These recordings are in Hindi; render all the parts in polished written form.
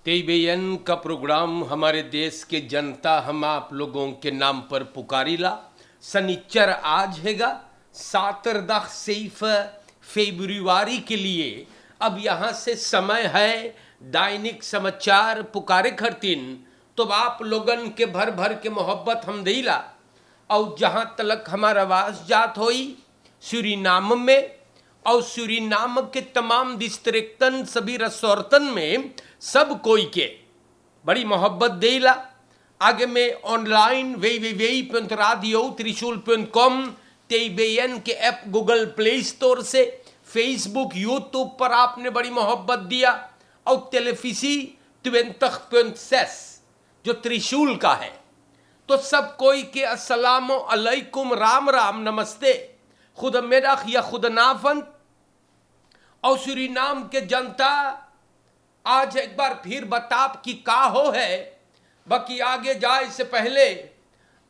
TVN का प्रोग्राम हमारे देश के जनता हम आप लोगों के नाम पर पुकारिला। सनिच्चर आज हैगा 7 फरवरी के लिए। अब यहाँ से समय है दैनिक समाचार पुकारे खरतीन, तो आप लोगन के भर भर के मोहब्बत हम देला। और जहाँ तलक हमारा आवाज़ जात होई सूरीनाम में और सूरीनाम के तमाम डिस्ट्रिक्टन सभी रसोर्तन में सब कोई के बड़ी मोहब्बत देला। आगे में ऑनलाइन www.radio-trishul.com TVN के ऐप गूगल प्ले स्टोर से फेसबुक यूट्यूब पर आपने बड़ी मोहब्बत दिया। और टेलीविजी 20.6 जो त्रिशूल का है, तो सब कोई के अस्सलामो अलैकुम, राम राम, नमस्ते, खुद मेरा या खुद नाफन। और सूरीनाम के जनता आज एक बार फिर बताप की का हो है। बाकी आगे जाए से पहले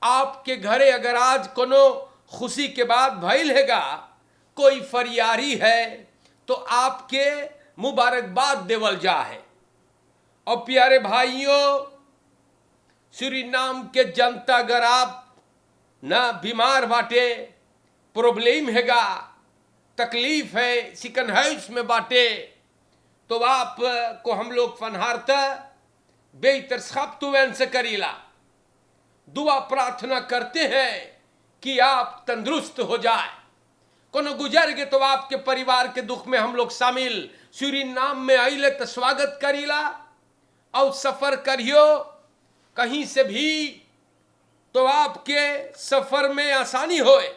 आपके घरे अगर आज कोनो खुशी के बाद भइल हैगा, कोई फरियारी है, तो आपके मुबारकबाद देवल जा है। और प्यारे भाइयों, सूरीनाम के जनता अगर आप ना बीमार बाटे, प्रॉब्लम हैगा, तकलीफ है, सिकन है इसमें बाटे, तो आप को हम लोग फनहारता बेहतर खपतुवैन से करीला दुआ प्रार्थना करते हैं कि आप तंदुरुस्त हो जाए। कोनो गुजर गए तो आपके परिवार के दुख में हम लोग शामिल सूरीनाम में आइले तो स्वागत करीला। और सफर करियो कहीं से भी तो आपके सफर में आसानी होए।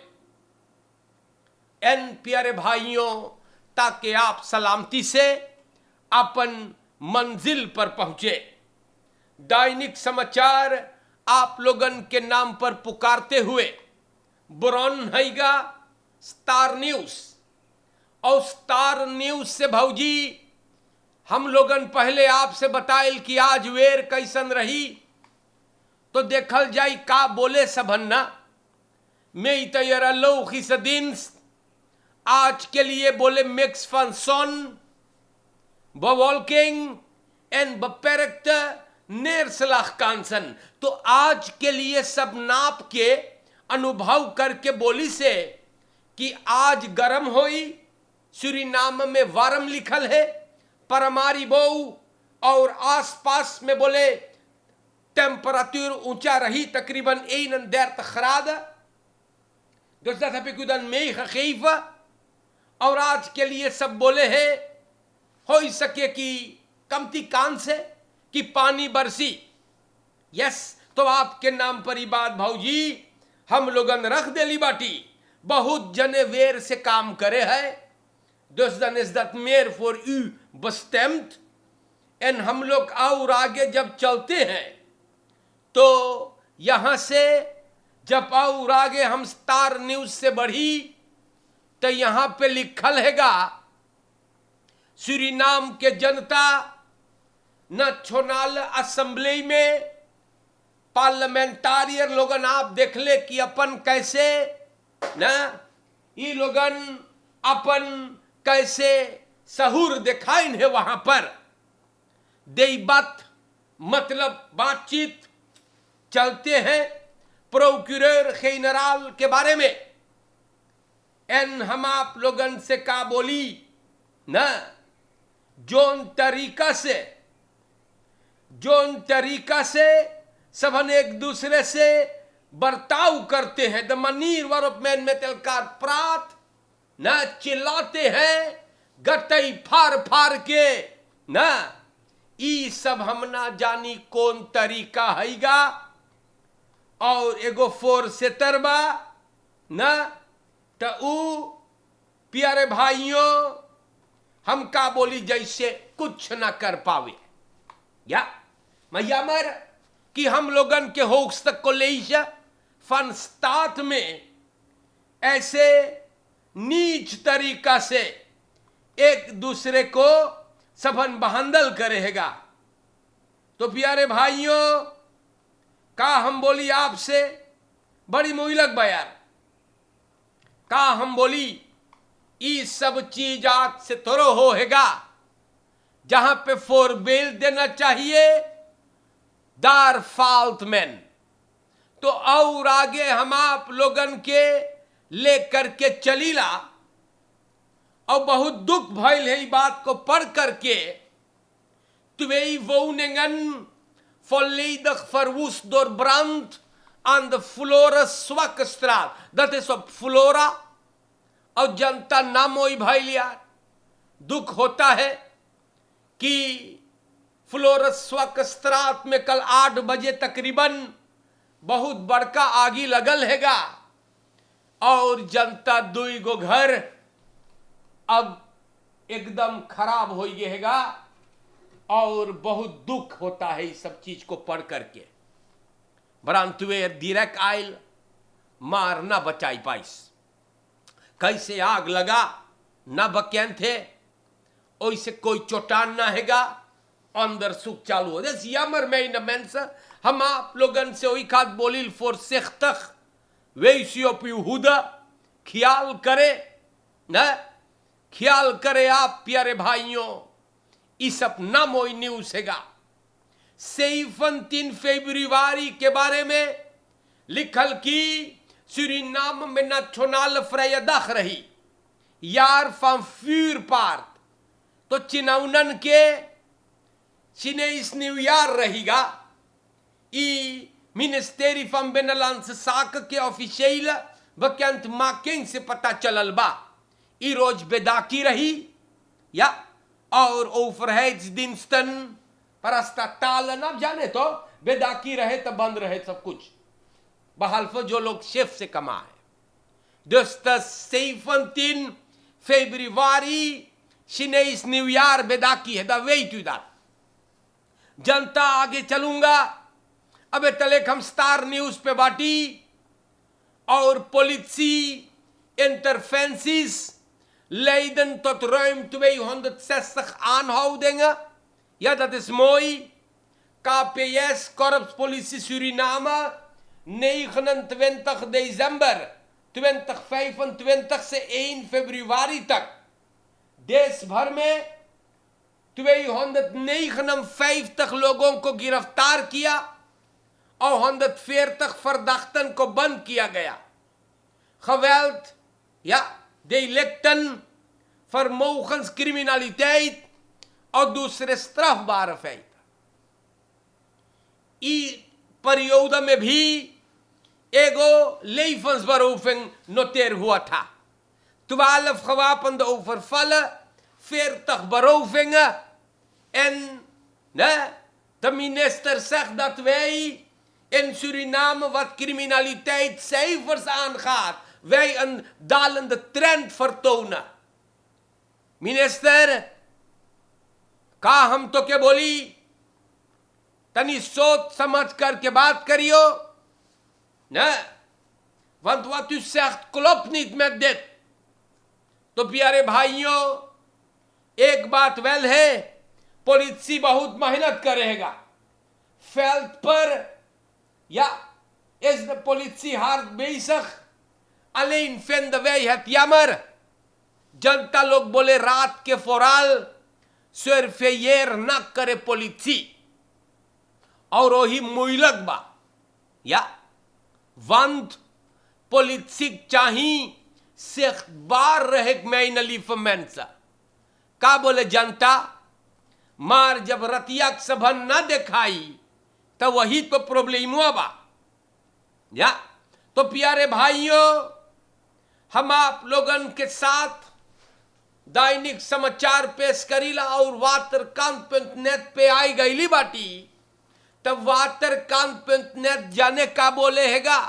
एन प्यारे भाइयों, ताकि आप सलामती से अपन मंजिल पर पहुंचे। दैनिक समाचार आप लोगन के नाम पर पुकारते हुए बुरन हैगा स्टार न्यूज। और स्टार न्यूज से भौजी हम लोगन पहले आपसे बताइल कि आज वेर कैसन रही, तो देखल जाई का बोले सबन्ना में तैयार दिन आज के लिए बोले मिक्स फंसन बवॉल्किंग एंड बपेरेक्ट नेरसलाख कांसन। तो आज के लिए सब नाप के अनुभव करके बोली से कि आज गर्म होई। सूरीनाम में वारम लिखल है, परमारी बोऊ और आसपास में बोले टेम्परेचर ऊंचा रही तकरीबन 31 graden। Dus dat heb ik u dan meegegeven। और आज के लिए सब बोले हैं हो ही सके कि कमती कान से कि पानी बरसी। यस, तो आपके नाम पर ही बात भाऊजी हम लोगन रख देली बाटी। बहुत जने वेर से काम करे है। Dus dan is dat meer voor u bestemd। एन हम लोग और आगे जब चलते हैं तो यहां से जब और आगे हम स्टार न्यूज से बढ़ी तो यहां पे लिखल हैगा सूरीनाम के जनता नेशनल असेंबली में पार्लियामेंटारियर लोगन आप देख ले कि अपन कैसे ना ये लोगन अपन कैसे सहूर दिखाइन है वहां पर। देबात मतलब बातचीत चलते हैं प्रोक्यूरर जनरल के बारे में। एन हम आप लोगन से का बोली ना, जोन तरीका से सबन एक दूसरे से बर्ताव करते हैं, द मनीर वरपमैन में तलकार प्रात ना चिल्लाते हैं गटई फार फार के ना, ई सब हम ना जानी कौन तरीका हैगा। और एगो 4-seater बा ना, तो ऊ प्यारे भाइयों हम का बोली जैसे कुछ ना कर पावे या मैया मर कि हम लोगन के होक्स तक कॉलेज फन स्टार्ट में ऐसे नीच तरीका से एक दूसरे को सबन बहंदल करेगा। तो प्यारे भाइयों का हम बोली आपसे बड़ी मुइलक बयार का हम बोली ई सब चीज आज से थोड़ो होगा। जहां पे फोरबेल देना चाहिए, दार फाल्ट मैन। तो और आगे हम आप लोगन के लेकर के चलीला, और बहुत दुख भइल है बात को पढ़ करके। Twee woningen volledig verwoest door brand aan de Floris Zwakkestraat. Dat is op Flora। और जनता ना मोई भाई यार, दुख होता है कि फ्लोरस स्वकस्त्रात में कल 8 बजे तकरीबन बहुत बड़का आगी लगल हैगा, और जनता 2 गो घर अब एकदम खराब हो गएगा। और बहुत दुख होता है इस सब चीज को पढ़ करके। ब्रांतवेर direct आयल, मार ना बचाई पाइस। कैसे आग लगा ना बकैन थे, ओइसे कोई चोटान ना हैगा, अंदर सुख चालू हो। Das jammer meine mensen, हम आप लोगन से वही खाद बोलिल voorzichtig, wees je op uw hoede, ख्याल करे ना, ख्याल करे आप प्यारे भाइयों। इस अपना मोई न्यूज हैगा 17 फरवरी के बारे में लिखल की सुरीनाम में nationale vrije dag रही, jaar van vuurpaard। तो चिनौनन के Chinees nieuwjaar रहेगा। ई ministerie van Binnenlandse Zaken के officiële bekendmaking से पता चलल बा। ई रोज बेदाकी रही, या और overheidsdiensten parastatalen, अब जाने तो बेदाकी रहे तो बंद रहे सब कुछ, behalve जो लोग शेफ से कमा है। Dus de 17 februari Chinees nieuwjaar बेदाकी है, दा weet u dat। जनता आगे चलूंगा, अबे तलेक हम स्टार न्यूज पे बाटी, और politie interventies leiden tot ruim 260 aanhoudingen। Ja, dat is mooi। KPS, Korpspolitie Suriname, 29 december 2025 से 1 फरवरी तक देश भर में 259 लोगों को गिरफ्तार किया और 140 verdachten को बंद किया गया। Geweld, ja, delicten, vermogenscriminaliteit और दूसरे strafbare feiten। इस परियोजना में भी एगो levensberoving noteer हुआ था। 12 gewapende overvallen, 40 berovingen, en de minister zegt dat wij in Suriname wat criminaliteitscijfers aangaat, wij een dalende trend vertonen। Minister का हम तो क्या बोली, तनी सोच समझ करके बात करियो ना, want wat u zegt klopt niet met dit। तो प्यारे भाइयों, एक बात वेल है, पुलिस बहुत मेहनत करेगा फील्ड पर, ja, is de politie hard bezig। alleen vinden wij het jammer, जनता लोग बोले रात के फोराल surveiller न करे politie, और वही मोइलक बा, ja, want politiek चाहिए zichtbaar रहे mijn lieve mensen। का बोले जनता, मार जब रतिया सभन न दिखाई तो वही तो प्रॉब्लम हुआ बा, या। तो प्यारे भाइयों, हम आप लोगन के साथ दैनिक समाचार पेश करीला और waterkant.net पे आई गईली बाटी। तब waterkant.net जाने का बोले हैगा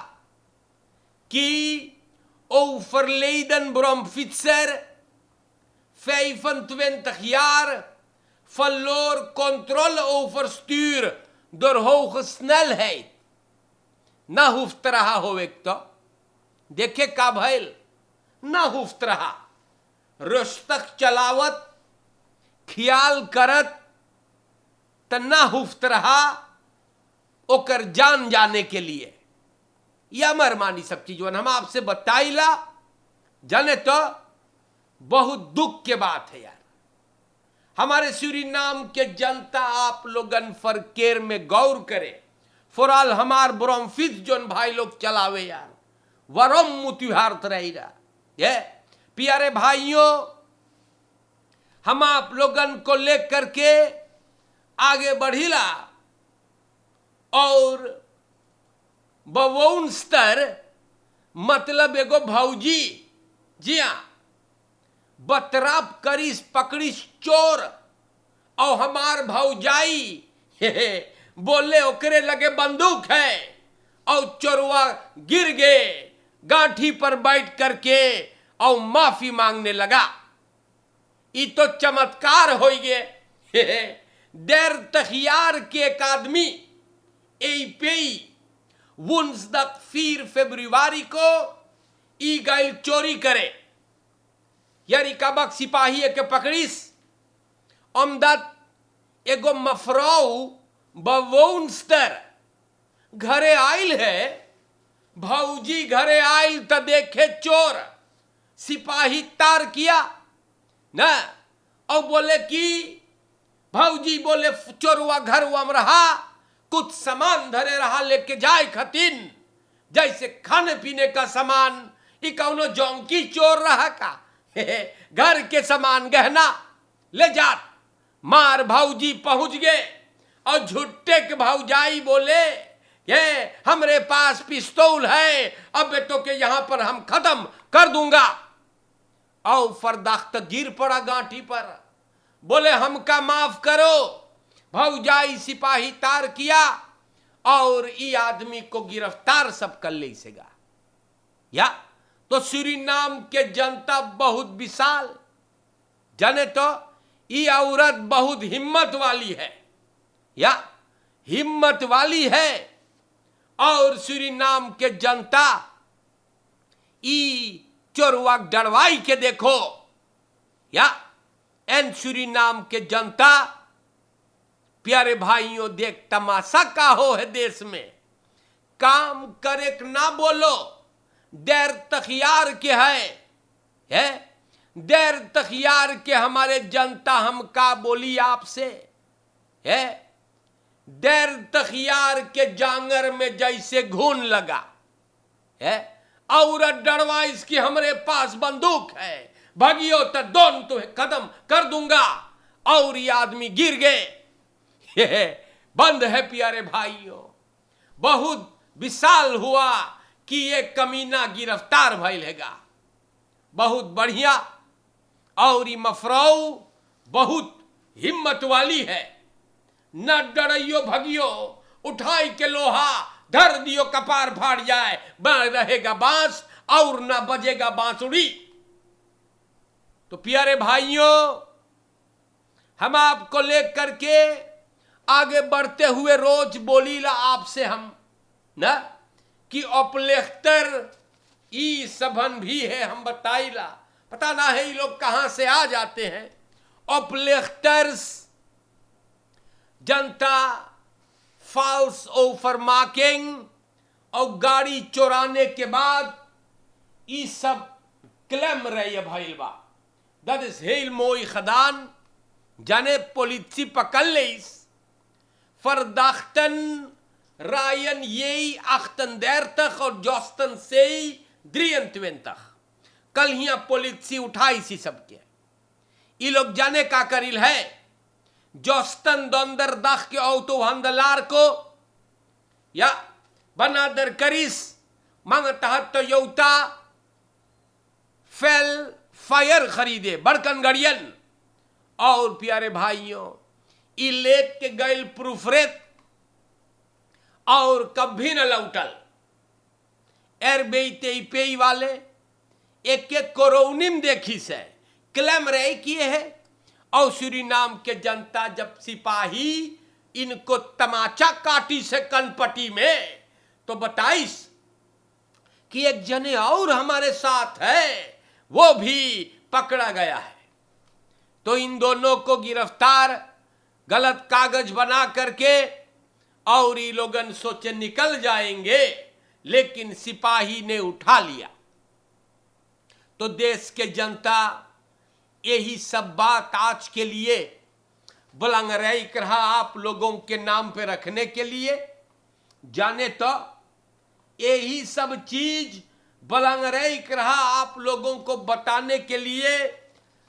कि overleden bromfietser 25 jaar verloor controle over stuur door hoge snelheid। ना हुफ्त रहा हो एक तो देखे का भैल, ना हुफ्त रहा, रुस्तक चलावत ख्याल करत त ना हुफ्त रहा ओकर जान जाने के लिए। या मरमानी सब चीज हम आपसे बताइला, जाने तो बहुत दुख के बात है यार। हमारे सूरीनाम के जनता आप लोगन फरकेर में गौर करे। फॉरल हमार ब्रोमफिस जोन भाई लोग चलावे यार वरम मुतिहार्थ रही रहा ये प्यारे भाइयों, हम आप लोगन को लेकर के आगे बढ़िला और बवौन स्तर मतलब एगो भौजी जिया बतराप करिस पकड़िस चोर और हमार भौजाई बोले ओकरे लगे बंदूक है और चोरवा गिर गए गांठी पर बैठ करके और माफी मांगने लगा। ये तो चमत्कार हो गए। देर तखियार के एक आदमी वुंसदक 4 फरवरी को ई गैल चोरी करे यारी कबक सिपाही के पकड़िस अमदत एगो मफराऊ बवौनस्तर घरे आयल है। भौजी घरे आयल तो देखे चोर, सिपाही तार किया न और बोले कि भौजी बोले चोरवा घर में रहा कुछ सामान धरे रहा लेके जाए खतिन जैसे खाने पीने का सामान। ई कौनो जोंकी चोर रहा का घर के सामान गहना ले जात। मार भौजी पहुंच गए और झुट्टे के भौजाई बोले ये हमरे पास पिस्तौल है, अब बेटो के यहां पर हम खत्म कर दूंगा। और फरदाख्त गिर पड़ा गांठी पर, बोले हमका माफ करो। भौजाई सिपाही तार किया और ये आदमी को गिरफ्तार सब कर ले सगा। या तो सूरीनाम के जनता बहुत विशाल जाने तो ये औरत बहुत हिम्मत वाली है या हिम्मत वाली है। और सूरीनाम के जनता ई चोरवा डरवाई के देखो या एन सूरीनाम के जनता प्यारे भाइयों देख तमाशा का हो है देश में। काम करे ना बोलो देर तखियार के है देर तखियार के हमारे जनता हम का बोली आपसे है। देर तखियार के जांगर में जैसे घून लगा है औरत डरवा इसकी हमरे पास बंदूक है भगियो तो दोन तो कदम कर दूंगा और ये आदमी गिर गए। बंद है प्यारे भाइयों, बहुत विशाल हुआ कि ये कमीना गिरफ्तार भइलेगा, बहुत बढ़िया। और ये मफराऊ बहुत हिम्मत वाली है, न डरियो भगियो उठाई के लोहा धर दियो कपार फाड़ जाए रहेगा बांस और न बजेगा बांसुरी। तो प्यारे भाइयों हम आपको लेकर के आगे बढ़ते हुए रोज बोलीला आपसे हम ना कि अपलेख्तर ई सबन भी है। हम बताइला पता ना है ये लोग कहां से आ जाते हैं। अपलेख्टर्स जनता फॉल्स ओवर मार्किंग और गाड़ी चोराने के बाद ये सब क्लेम रही है भाई बा dat is heel mooi gedaan जाने politie पकड़ लेस verdachten Ryan J 38 और Justin C 23। कल ही पुलिस उठाई सी सबके ये लोग जाने का करिल है। जोस्तन दोंदरदाख के ऑटो हंदलार को या बनादर करिस मांगता तो यौता फेल फायर खरीदे बड़कन गड़ियन। और प्यारे भाइयों ये लेक के गैल प्रूफरेट और कभी न लौटल एर बेते पेई वाले एक एक कोरोनिम देखी से क्लेम रहे किए है। और सूरीनाम के जनता जब सिपाही इनको तमाचा काटी से कनपटी में तो बताइस कि एक जने और हमारे साथ है वो भी पकड़ा गया है। तो इन दोनों को गिरफ्तार गलत कागज बना करके और ये लोगन सोचे निकल जाएंगे लेकिन सिपाही ने उठा लिया। तो देश के जनता यही सब बात आज के लिए बलंगरई रहा आप लोगों के नाम पे रखने के लिए। जाने तो यही सब चीज बलंगरई रहा आप लोगों को बताने के लिए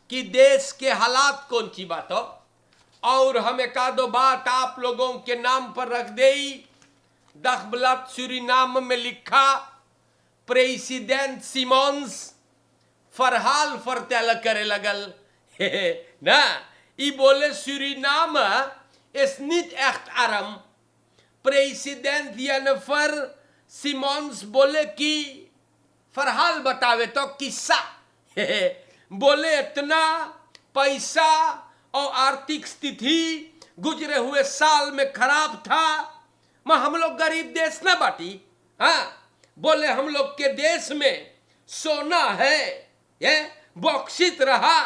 कि देश के हालात कौन सी बात हो। और हम एक आधो बात आप लोगों के नाम पर रख दे। दखबलत सूरीनाम में लिखा प्रेसिडेंट सिमोन्स फरहाल फरतेल करे लगल ना। ई बोले Suriname is niet echt arm। President Jennifer Simons बोले कि फरहाल बतावे तो किस्सा बोले इतना पैसा और आर्थिक स्थिति गुजरे हुए साल में खराब था। मैं हम लोग गरीब देश न बाटी। हाँ बोले हम लोग के देश में सोना है, ये बॉक्सित रहा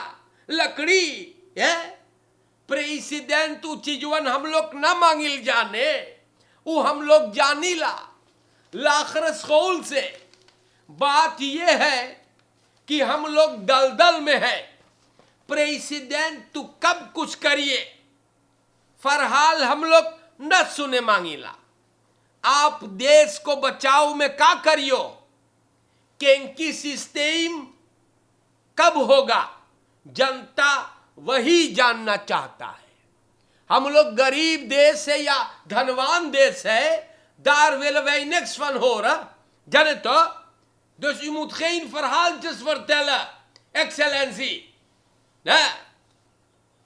लकड़ी है। प्रेसिडेंट उ चीजवन हम लोग न मांगिल जाने, वो हम लोग जानीला लाखरस कौल से। बात ये है कि हम लोग दलदल में है। प्रेसिडेंट तू कब कुछ करिए, फरहाल हम लोग न सुने मांगीला। आप देश को बचाओ में का करियो, केंकी सिस्टम कब होगा जनता वही जानना चाहता है। हम लोग गरीब देश है या धनवान देश है, daar willen wij niks van horen। Janet toch? Dus u moet geen verhaaltjes vertellen, excellentie. Nee.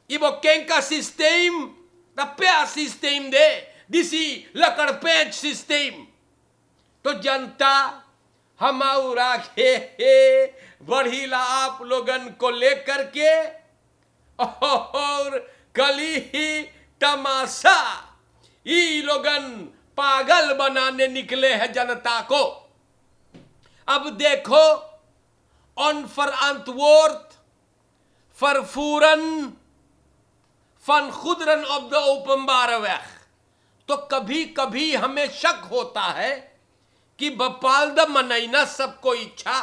Ibo kenka systeem, dat pea systeem de, disi lakadpeech systeem। तो जनता हमारा के बढ़ीला आप लोगन को लेकर के और कली ही तमाशा ई लोगन पागल बनाने निकले हैं जनता को। अब देखो onverantwoord vervoeren van goederen op de openbare weg। तो कभी कभी हमें शक होता है कि बपाल द मनईना सबको इच्छा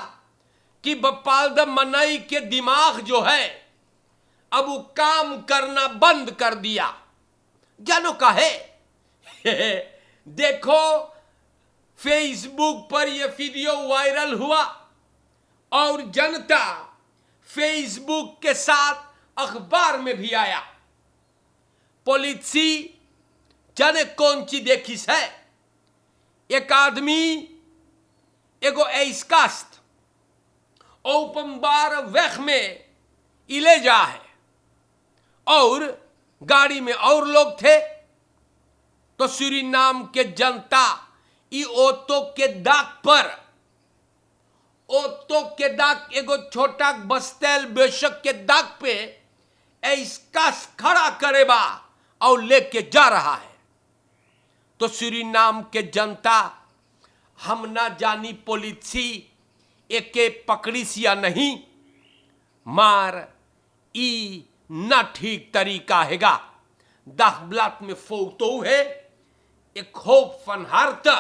कि बपाल द मनई के दिमाग जो है अब वो काम करना बंद कर दिया। जानो काहे देखो फेसबुक पर यह वीडियो वायरल हुआ और जनता फेसबुक के साथ अखबार में भी आया। पॉलिसी जाने कौन सी देखिस है। एक आदमी एगो एस्कास्ट ओपनबार वेख में इले जा है और गाड़ी में और लोग थे। तो सूरीनाम के जनता ई ओतो के दाग पर, ओतो के दाग एगो छोटा बस्तेल बेशक के दाग पे एस्कास्ट खड़ा करेबा और लेके जा रहा है। तो सूरीनाम के जनता हम ना जानी पॉलिसी एके पकड़िस या नहीं, मार ई ना ठीक तरीका हैगा। Dagblad में foto है एक hoop van harte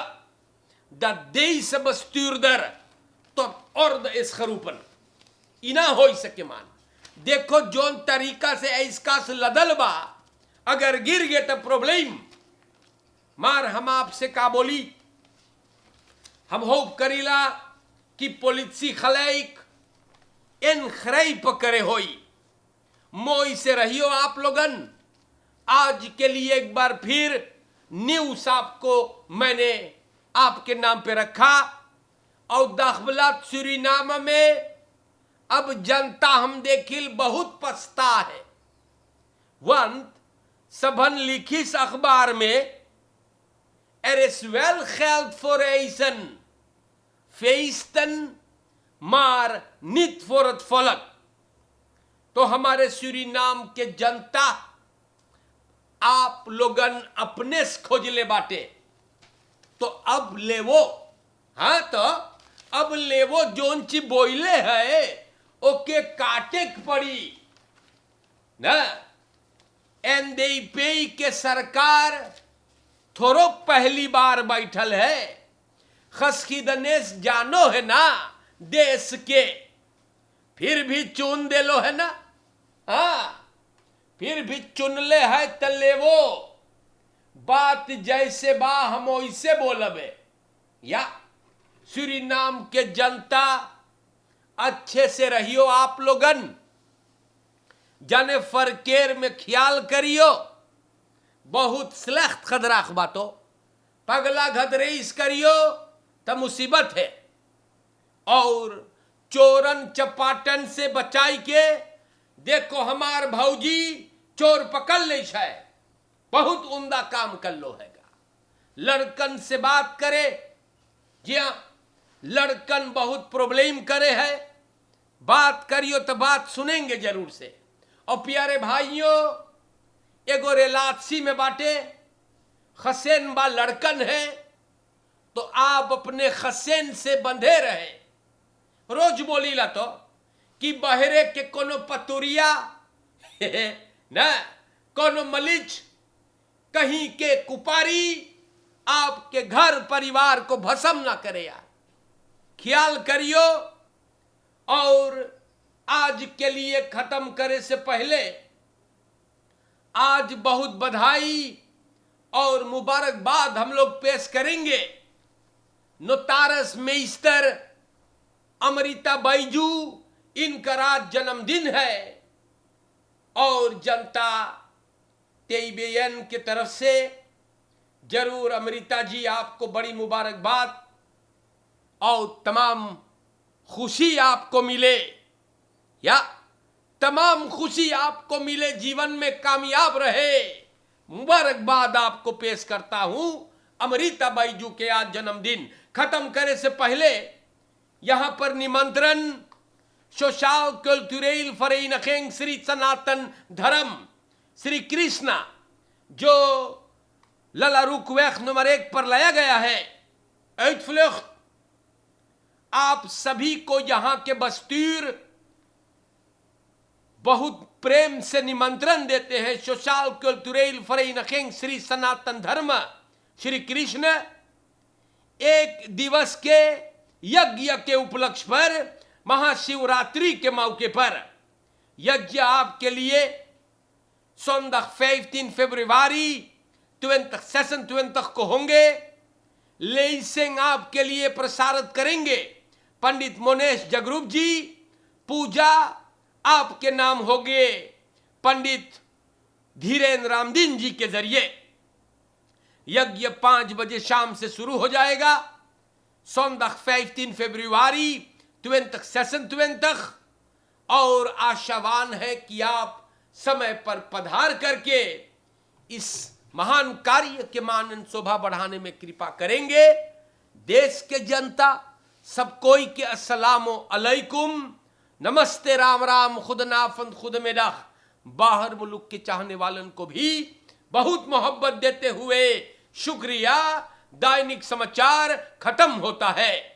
dat deze bestuurder tot orde is geroepen। इना हो सके मान देखो जोन तरीका से इसका लदल बा, अगर गिर गए तो प्रॉब्लम। मार हम आपसे का बोली, हम होप करीला कि पॉलिसी खलाइक इन खरई पकड़े होई। मोई से रहियो आप लोगन। आज के लिए एक बार फिर न्यूज़ आपको मैंने आपके नाम पे रखा और दखबलत सूरीनाम में अब जनता हम देखिल बहुत पछता है। वंत सबन लिखिस अखबार में er is wel geld voor eisen, feesten, maar niet voor het volk। तो हमारे सूरीनाम के जनता आप लोगन अपने से खोज ले बाटे। तो अब ले वो, हाँ तो अब ले वो जोन ची बोइले है ओके काटे पड़ी ना। एनडीपी के सरकार थोड़ो पहली बार बैठल है। खसखीदनेस जानो है ना देश के, फिर भी चून दे लो है ना। हाँ फिर भी चुन ले है तले वो, बात जैसे बा हम वैसे बोलबे। या सूरीनाम के जनता अच्छे से रहियो आप लोगन, जाने फरकेर में ख्याल करियो, बहुत स्लेख्त खदराख बातो, पगला घदरेस करियो तो मुसीबत है। और चोरन चपाटन से बचाई के देखो हमार भौजी चोर पकड़ ले है, बहुत उम्दा काम कर लो हैगा। लड़कन से बात करे, जी हाँ, लड़कन बहुत प्रॉब्लम करे है, बात करियो तो बात सुनेंगे जरूर से। और प्यारे भाइयों, एगो रेलासी में बाटे खसेन बा लड़कन है, तो आप अपने खसेन से बंधे रहे। रोज बोली ला तो कि बहरे के कोनो पतुरिया न कोनो मलिच कहीं के कुपारी आपके घर परिवार को भस्म ना करे यार, ख्याल करियो। और आज के लिए खत्म करे से पहले आज बहुत बधाई और मुबारकबाद हम लोग पेश करेंगे। नोतारस मेस्टर अमृता बैजू, इनका आज जन्मदिन है और जनता तेईबेन की तरफ से जरूर अमृता जी आपको बड़ी मुबारकबाद और तमाम खुशी आपको मिले, या तमाम खुशी आपको मिले, जीवन में कामयाब रहे, मुबारकबाद आपको पेश करता हूं अमृता बैजू के आज जन्मदिन। खत्म करे से पहले यहां पर निमंत्रण सोशल कल्चरल फरेनखेंग श्री सनातन धर्म श्री कृष्णा, जो लला रुकवेख नंबर 1 पर लाया गया है, uitvlucht। आप सभी को यहां के बस्तूर बहुत प्रेम से निमंत्रण देते हैं। सोशल कल्चरल फरेनखेंग श्री सनातन धर्म श्री कृष्ण 1 दिवस के यज्ञ के उपलक्ष्य पर, महाशिवरात्रि के मौके पर यज्ञ आपके लिए zondag 15 फरवरी 2026 को होंगे। लेसिंग आपके लिए प्रसारित करेंगे पंडित मोनेश जगरूप जी, पूजा आपके नाम होंगे पंडित धीरेन्द्र रामदीन जी के जरिए। यज्ञ 5 बजे शाम से शुरू हो जाएगा, zondag 15 फरवरी 2026, और आशावान है कि आप समय पर पधार करके इस महान कार्य के मानन शोभा बढ़ाने में कृपा करेंगे। देश के जनता सब कोई के अस्सलामो अलैकुम, नमस्ते, राम राम, खुद नाफंद खुद में रख। बाहर मुल्क के चाहने वालन को भी बहुत मोहब्बत देते हुए शुक्रिया। दैनिक समाचार खत्म होता है।